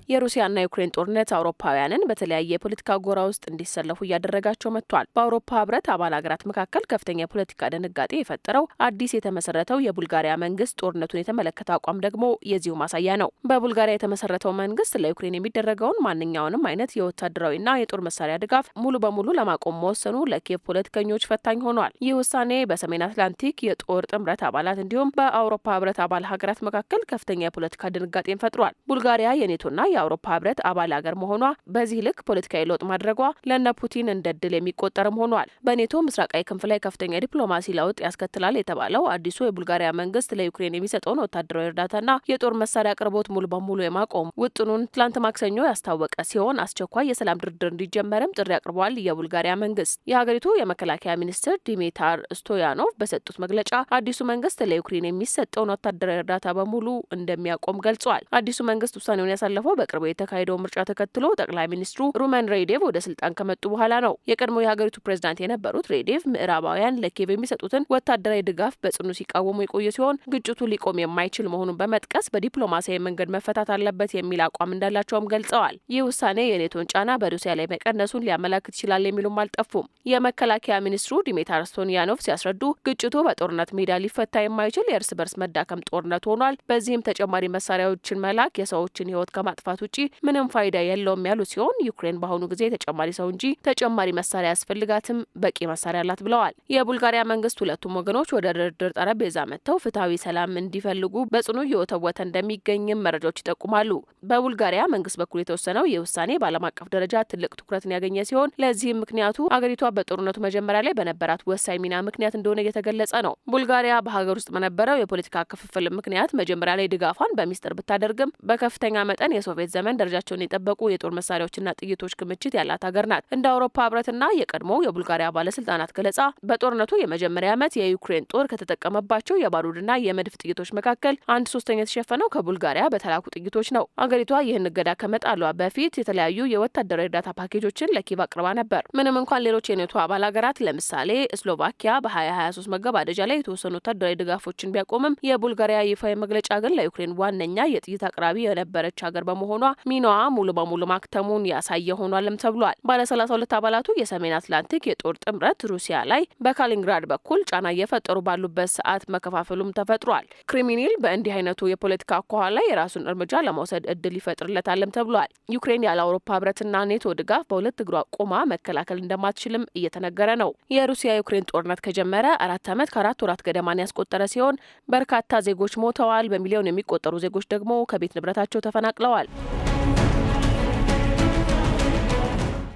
የሩሲያና ዩክሬን ጦርነት አውሮፓውያንን በተለያየ የፖለቲካ ጎራ ውስጥ እንዲሰለፉ እያደረጋቸው መጥቷል። በአውሮፓ ህብረት አባል ሀገራት መካከል ከፍተኛ የፖለቲካ ድንጋጤ የፈጠረው አዲስ የተመሰረተው የቡልጋሪያ መንግስት ጦርነቱን የተመለከተ አቋም ደግሞ የዚሁ ማሳያ ነው። በቡልጋሪያ የተመሰረተው መንግስት ለዩክሬን የሚደረገውን ማንኛውንም አይነት የወታደራዊና የጦር መሳሪያ ድጋፍ ሙሉ በሙሉ ለማቆም መወሰኑ ለኪየቭ ፖለቲከኞች ፈታኝ ሆኗል። ይህ ውሳኔ በሰሜን አትላንቲክ የጦር ጥምረት አባላት እንዲሁም በአውሮፓ ህብረት አባል ሀገራት መካከል ከፍተኛ የፖለቲካ ድንጋጤን ፈጥሯል። ቡልጋሪያ የኔቶና የአውሮፓ ህብረት አባል ሀገር መሆኗ በዚህ ልክ ፖለቲካዊ ለውጥ ማድረጓ ለነ ፑቲን እንደ ድል የሚቆጠርም ሆኗል። በኔቶ ምስራቃዊ ክንፍ ላይ ከፍተኛ ዲፕሎማሲ ለውጥ ያስከትላል የተባለው አዲሱ የቡልጋሪያ መንግስት ለዩክሬን የሚሰጠውን ወታደራዊ እርዳታና የጦር መሳሪያ አቅርቦት ሙሉ በሙሉ የማቆም ውጥኑን ትላንት ማክሰኞ ያስታወቀ ሲሆን አስቸኳይ የሰላም ድርድር እንዲጀመርም ጥሪ አቅርቧል። የቡልጋሪያ መንግስት የሀገሪቱ የመከላከያ ሚኒስትር ዲሚታር ስቶያኖቭ በሰጡት መግለጫ አዲሱ መንግስት ለዩክሬን የሚሰጠውን ወታደራዊ እርዳታ በሙሉ እንደሚያቆም ገልጿል። አዲሱ መንግስት ውሳኔውን ያሳለፈው በቅርቡ የተካሄደው ምርጫ ተከትሎ ጠቅላይ ሚኒስትሩ ሩመን ሬዴቭ ወደ ስልጣን ከመጡ በኋላ ነው። የቀድሞ የሀገሪቱ ፕሬዝዳንት የነበሩት ሬዴቭ ምዕራባውያን ለኪየቭ የሚሰጡትን ወታደራዊ ድጋፍ በጽኑ ሲቃወሙ የቆየ ሲሆን ግጭቱ ሊቆም የማይችል መሆኑን በመጥቀስ በዲፕሎማሲያዊ መንገድ መፈታት አለበት የሚል አቋም እንዳላቸውም ገልጸዋል። ይህ ውሳኔ የኔቶን ጫና በሩሲያ ላይ መቀነሱን ሊያመላክት ይችላል የሚሉም አልጠፉም። የመከላከያ ሚኒስትሩ ዲሚታር ስቶያኖቭ ሲያስረዱ ግጭቱ በጦርነት ሜዳ ሊፈታ የማይችል የእርስ በርስ መዳከም ጦርነት ሆኗል። በዚህም ተጨማሪ መሳሪያዎችን መላክ የሰዎችን ሕይወት ከማጥፋት ውጪ ምንም ፋይዳ የለውም ያሉ ሲሆን ዩክሬን በአሁኑ ጊዜ ተጨማሪ ሰው እንጂ ተጨማሪ መሳሪያ ያስፈልጋትም በቂ መሳሪያ አላት ብለዋል። የቡልጋሪያ መንግስት ሁለቱም ወገኖች ወደ ድርድር ጠረጴዛ መጥተው ፍትሐዊ ሰላም እንዲፈልጉ በጽኑ እየወተወተ እንደሚገኝም መረጃዎች ይጠቁማሉ። በቡልጋሪያ መንግስት በኩል የተወሰነው ይህ ውሳኔ በዓለም አቀፍ ደረጃ ትልቅ ትኩረትን ያገኘ ሲሆን ለዚህም ምክንያቱ አገሪቷ በጦርነቱ መጀመሪያ ላይ በነበራት ወሳኝ ሚና ምክንያት እንደሆነ እየተገለጸ ነው። ቡልጋሪያ በሀገር ውስጥ በነበረው የፖለቲካ ክፍፍል ምክንያት መጀመሪያ ላይ ድጋፏን በሚስጥር ብታደርግም በከፍተኛ መጠን የሶቪየት ዘመን ደረጃቸውን የጠበቁ የጦር መሳሪያዎችና ጥይቶች ክምችት ያላት ሀገር ናት። እንደ አውሮፓ ህብረትና የቀድሞ የቡልጋሪያ ባለስልጣናት ገለጻ በጦርነቱ የመጀመሪያ ዓመት የዩክሬን ጦር ከተጠቀመባቸው የባሩድና የመድፍ ጥይቶች መካከል 1/3 የተሸፈነው ከቡልጋሪያ በተላኩ ጥይቶች ነው። አገሪቷ ይህን እገዳ ከመጣሏ በፊት የተለያዩ የወታደራዊ እርዳታ ፓኬጆችን ለኪየቭ አቅርባ ነበር። ምንም እንኳን ሌሎች የኔቶ አባል ሀገራት ለምሳሌ ስሎቫኪያ በ2023 መገባደጃ ላይ የተወሰኑ ወታደራዊ ድጋፎችን ቢያቆምም የቡልጋሪያ ይፋዊ መግለጫ ግን ለዩክሬን ዋነኛ የጥይት አቅራቢ የነበረች ሀገር በመሆኗ ሚናዋ ሙሉ በሙሉ ማክተሙን ያሳየ ሆኗልም ተብሏል። ባለ 32 አባላቱ የሰሜን አትላንቲክ የጦር ጥምረት ሩሲያ ላይ በካሊንግራድ በኩል ጫና እየፈጠሩ ባሉበት ሰዓት መከፋፈሉም ተፈጥሯል። ክሪሚኒል በእንዲህ አይነቱ የፖለቲካ አኳኋን ላይ የራሱን እርምጃ ለመውሰድ እድል ይፈጥርለታልም ተብሏል። ዩክሬን ያለ አውሮፓ ህብረትና ኔቶ ድጋፍ በሁለት እግሯ ቆማ መከላከል እንደማትችልም እየተነገረ ነው። የሩሲያ ዩክሬን ጦርነት ከጀመረ 4 ዓመት ከ4 ወራት ገደማን ያስቆጠረ ሲሆን በርካታ ዜጎች ሞተዋል። በሚሊዮን የሚቆጠሩ ዜጎች ደግሞ ከቤት ንብረታቸው ተፈናቅለዋል።